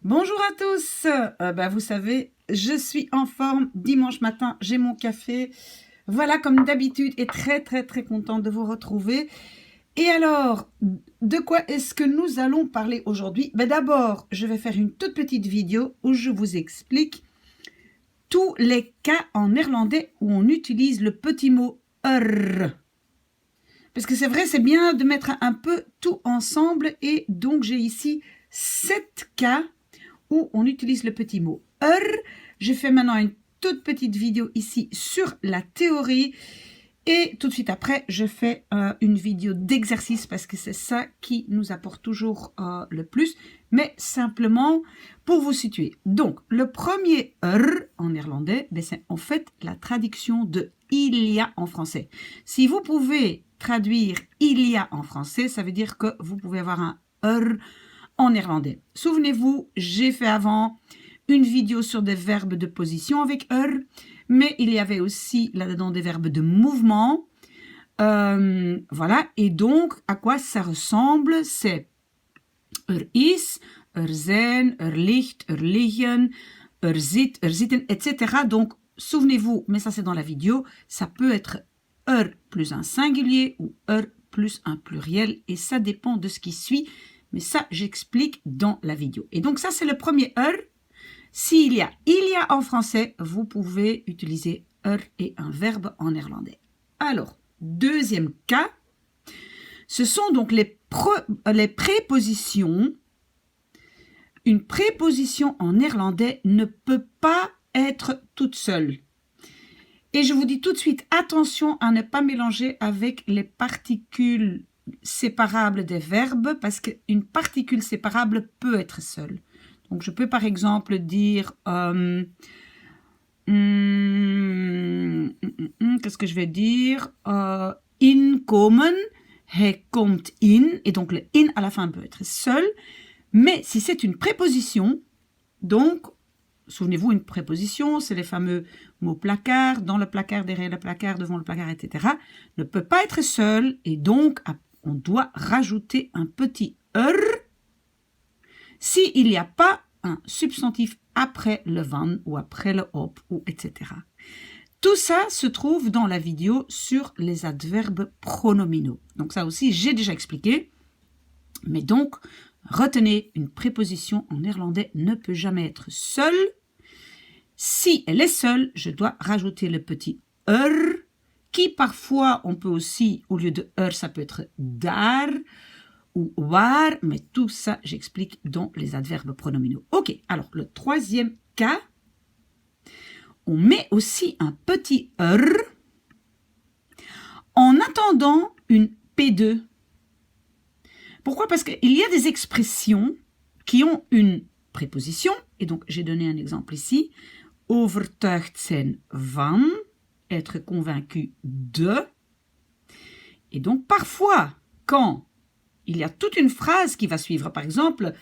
Bonjour à tous. Vous savez, je suis en forme. Dimanche matin, j'ai mon café. Voilà, comme d'habitude, et très contente de vous retrouver. Et alors, de quoi est-ce que nous allons parler aujourd'hui? D'abord, je vais faire une toute petite vidéo où je vous explique tous les cas en néerlandais où on utilise le petit mot er. Parce que c'est vrai, c'est bien de mettre un peu tout ensemble. Et donc, j'ai ici 7 cas où on utilise le petit mot er. Je fais maintenant une toute petite vidéo ici sur la théorie. Et tout de suite après, je fais une vidéo d'exercice parce que c'est ça qui nous apporte toujours le plus. Mais simplement pour vous situer. Donc, le premier er en néerlandais, c'est en fait la traduction de il y a en français. Si vous pouvez traduire il y a en français, ça veut dire que vous pouvez avoir un er en néerlandais. Souvenez-vous, j'ai fait avant une vidéo sur des verbes de position avec er, mais il y avait aussi là-dedans des verbes de mouvement. Voilà, et donc à quoi ça ressemble? C'est er is, er zijn, er ligt, er liggen, er zit, er zitten, etc. Donc, souvenez-vous, mais ça c'est dans la vidéo, ça peut être er plus un singulier ou er plus un pluriel, et ça dépend de ce qui suit. Mais ça, j'explique dans la vidéo. Et donc, ça, c'est le premier er. S'il y a il y a en français, vous pouvez utiliser er et un verbe en néerlandais. Alors, deuxième cas, ce sont donc les prépositions. Une préposition en néerlandais ne peut pas être toute seule. Et je vous dis tout de suite, attention à ne pas mélanger avec les particules séparables des verbes, parce qu'une particule séparable peut être seule. Donc, je peux par exemple dire, qu'est-ce que je vais dire? Inkomen, hij komt in, et donc le in à la fin peut être seul. Mais si c'est une préposition, donc, souvenez-vous, une préposition, c'est les fameux mots placard, dans le placard, derrière le placard, devant le placard, etc., ne peut pas être seul, et donc on doit rajouter un petit er s'il n'y a pas un substantif après le van ou après le op, ou etc. Tout ça se trouve dans la vidéo sur les adverbes pronominaux. Donc ça aussi, j'ai déjà expliqué. Mais donc, retenez, une préposition en néerlandais ne peut jamais être seule. Si elle est seule, je dois rajouter le petit er, qui parfois, on peut aussi, au lieu de er, ça peut être daar ou waar, mais tout ça, j'explique dans les adverbes pronominaux. Ok, alors le troisième cas, on met aussi un petit er en attendant une P2. Pourquoi? Parce qu'il y a des expressions qui ont une préposition, et donc j'ai donné un exemple ici, overtuigd zijn van, être convaincu de, et donc parfois, quand il y a toute une phrase qui va suivre, par exemple,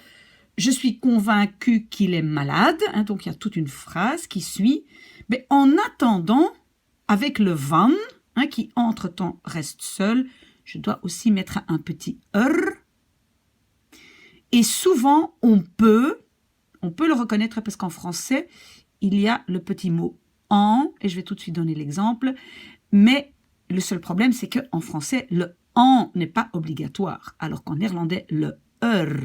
je suis convaincu qu'il est malade, donc il y a toute une phrase qui suit, mais en attendant, avec le van, qui entre-temps reste seul, je dois aussi mettre un petit er. Et souvent, on peut le reconnaître parce qu'en français, il y a le petit mot en, et je vais tout de suite donner l'exemple, mais le seul problème, c'est qu'en français, le en n'est pas obligatoire, alors qu'en néerlandais, le er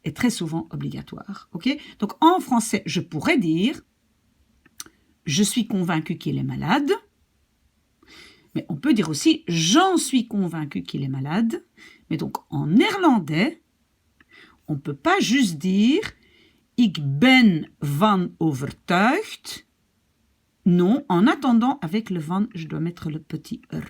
est très souvent obligatoire. Okay? Donc, en français, je pourrais dire « Je suis convaincu qu'il est malade », mais on peut dire aussi « J'en suis convaincu qu'il est malade », mais donc en néerlandais, on ne peut pas juste dire « Ik ben van overtuigd ». Non, en attendant, avec le van, je dois mettre le petit er.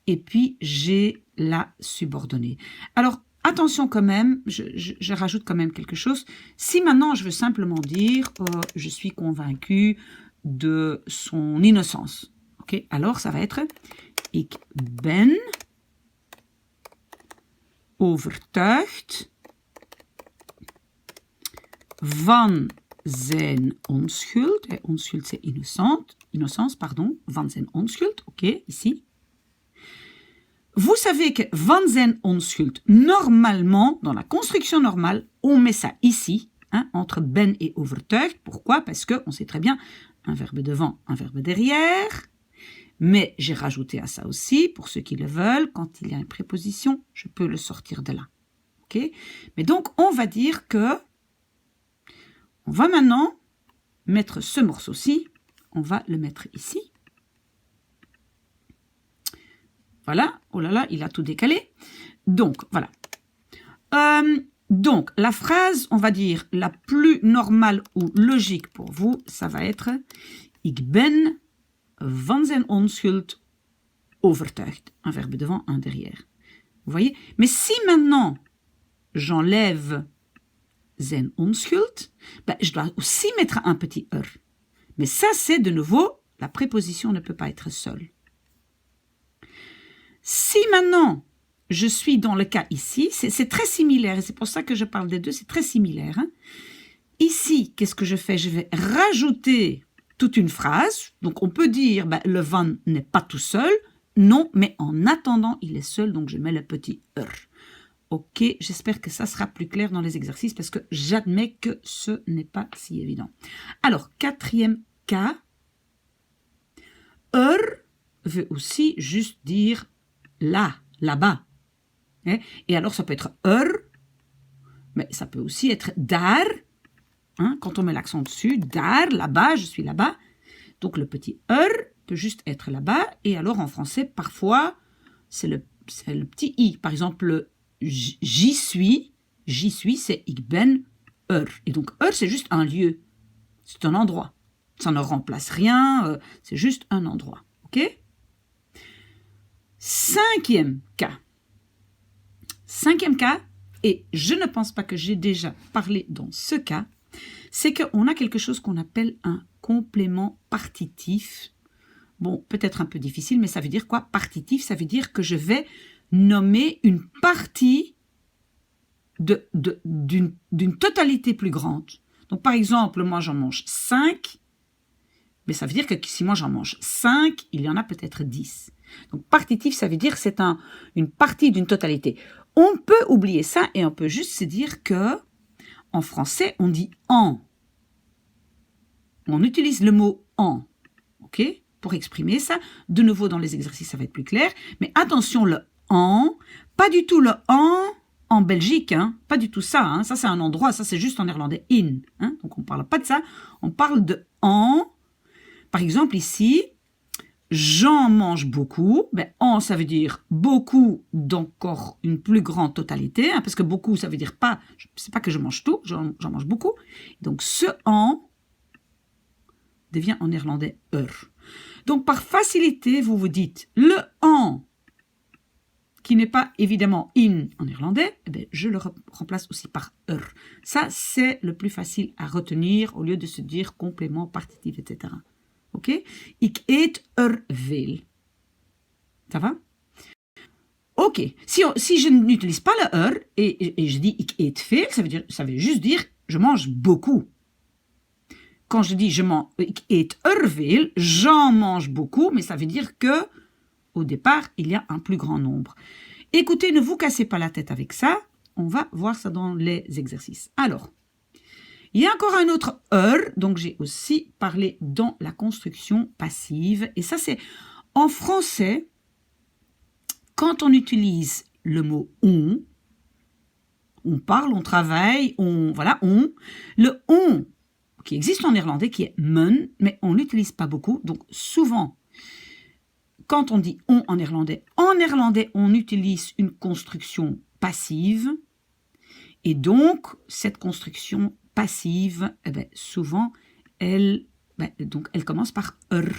Et puis, j'ai la subordonnée. Alors, attention quand même, je rajoute quand même quelque chose. Si maintenant, je veux simplement dire « Je suis convaincu de son innocence ». Okay? Alors, ça va être « Ik ben overtuigd van zijn onschuld. Et onschuld, c'est innocence, pardon. Van zijn onschuld, ok, ici. vous savez que van zijn onschuld, normalement, dans la construction normale, on met ça ici, hein, entre ben et overtuigd. Pourquoi? Parce qu'on sait très bien, un verbe devant, un verbe derrière. Mais j'ai rajouté à ça aussi, pour ceux qui le veulent, quand il y a une préposition, je peux le sortir de là. Okay? Mais donc, on va dire que on va maintenant mettre ce morceau-ci, on va le mettre ici. Voilà, oh là là, il a tout décalé. Donc, voilà. Donc, la phrase, on va dire, la plus normale ou logique pour vous, ça va être « Ik ben van zijn onschuld overtuigd ». Un verbe devant, un derrière. Vous voyez? Mais si maintenant, j'enlève « zijn onschuld », ben, je dois aussi mettre un petit « er ». Mais ça, c'est de nouveau, la préposition ne peut pas être seule. Si maintenant, je suis dans le cas ici, c'est très similaire, et c'est pour ça que je parle des deux, c'est très similaire. Hein. Ici, qu'est-ce que je fais? Je vais rajouter toute une phrase. Donc, on peut dire, ben, le van n'est pas tout seul. Non, mais en attendant, il est seul, donc je mets le petit « er ». Ok, j'espère que ça sera plus clair dans les exercices, parce que j'admets que ce n'est pas si évident. Alors, quatrième cas, « er » veut aussi juste dire là, là-bas. Et alors, ça peut être er, mais ça peut aussi être daar. Hein, quand on met l'accent dessus, daar, là-bas, je suis là-bas. Donc, le petit er peut juste être là-bas. Et alors, en français, parfois, c'est le petit i. Par exemple, j'y suis, c'est ik ben er. Et donc, er, c'est juste un lieu. C'est un endroit. Ça ne remplace rien, c'est juste un endroit. OK? Cinquième cas, et je ne pense pas que j'ai déjà parlé dans ce cas, c'est qu'on a quelque chose qu'on appelle un complément partitif. Bon, peut-être un peu difficile, mais ça veut dire quoi? Partitif, ça veut dire que je vais nommer une partie d'une totalité plus grande. Donc, par exemple, moi, j'en mange 5, mais ça veut dire que si moi, j'en mange 5, il y en a peut-être 10. Donc, partitif, ça veut dire que c'est une partie d'une totalité. On peut oublier ça et on peut juste se dire que en français, on dit « en ». On utilise le mot « en », ok, pour exprimer ça. De nouveau, dans les exercices, ça va être plus clair. Mais attention, le « en », pas du tout le « en Belgique, hein, pas du tout ça. Hein, ça, c'est un endroit, ça, c'est juste en néerlandais « in hein ». Donc, on ne parle pas de ça. On parle de « en ». Par exemple, ici... J'en mange beaucoup. Ben, en, ça veut dire beaucoup d'encore une plus grande totalité. Hein, parce que beaucoup, ça veut dire pas, c'est pas que je mange tout, j'en mange beaucoup. Donc, ce en devient en néerlandais er. Donc, par facilité, vous vous dites le en, qui n'est pas évidemment in en néerlandais, eh bien, je le remplace aussi par er. Ça, c'est le plus facile à retenir au lieu de se dire complément, partitif, etc. Ok? Ik eet veel. Ça va? Ok. Si je n'utilise pas le et je dis ik eet veel, ça veut juste dire je mange beaucoup. Quand je dis ik eet veel, j'en mange beaucoup, mais ça veut dire que au départ, il y a un plus grand nombre. Écoutez, ne vous cassez pas la tête avec ça. On va voir ça dans les exercices. Alors, il y a encore un autre er, donc j'ai aussi parlé dans la construction passive. Et ça, c'est en français, quand on utilise le mot on parle, on travaille, voilà, le on qui existe en néerlandais, qui est men, mais on ne l'utilise pas beaucoup. Donc souvent, quand on dit on en néerlandais, on utilise une construction passive. Et donc, cette construction passive, eh ben, souvent, elle commence par er.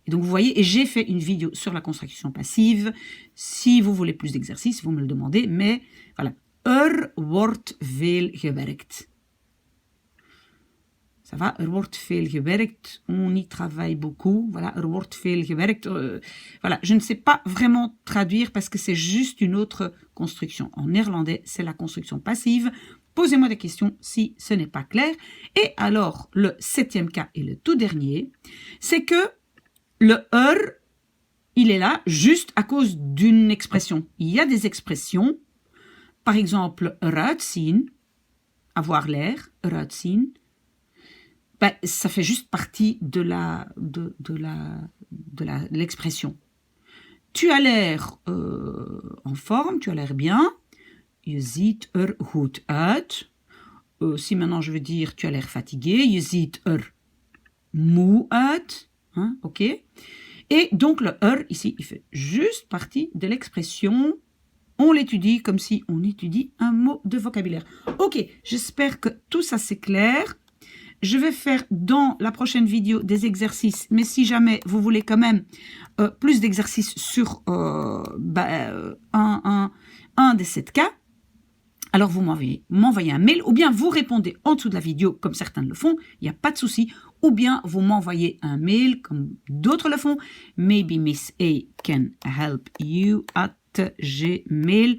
Et donc, vous voyez, et j'ai fait une vidéo sur la construction passive. Si vous voulez plus d'exercices, vous me le demandez. Mais voilà, wordt veel gewerkt. Ça va, wordt veel gewerkt. On y travaille beaucoup. Voilà, wordt veel gewerkt. Voilà, je ne sais pas vraiment traduire parce que c'est juste une autre construction. En néerlandais, c'est la construction passive. Posez-moi des questions si ce n'est pas clair. Et alors, le 7e cas et le tout dernier, c'est que le er il est là juste à cause d'une expression. Il y a des expressions, par exemple, eruit zien, avoir l'air, eruit zien, ben, ça fait juste partie de l'expression. Tu as l'air en forme, tu as l'air bien. Je ziet er goed uit. Si maintenant je veux dire tu as l'air fatigué, je ziet er moe uit. Hein, ok. Et donc le ici, il fait juste partie de l'expression. On l'étudie comme si on étudie un mot de vocabulaire. Ok, j'espère que tout ça c'est clair. Je vais faire dans la prochaine vidéo des exercices, mais si jamais vous voulez quand même plus d'exercices sur un des 7 cas, alors vous m'envoyez un mail, ou bien vous répondez en dessous de la vidéo, comme certains le font, il n'y a pas de souci, ou bien vous m'envoyez un mail, comme d'autres le font, maybe Miss A can help you at gmail.com.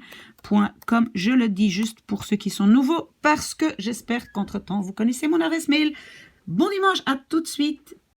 Je le dis juste pour ceux qui sont nouveaux, parce que j'espère qu'entre-temps, vous connaissez mon adresse mail. Bon dimanche, à tout de suite.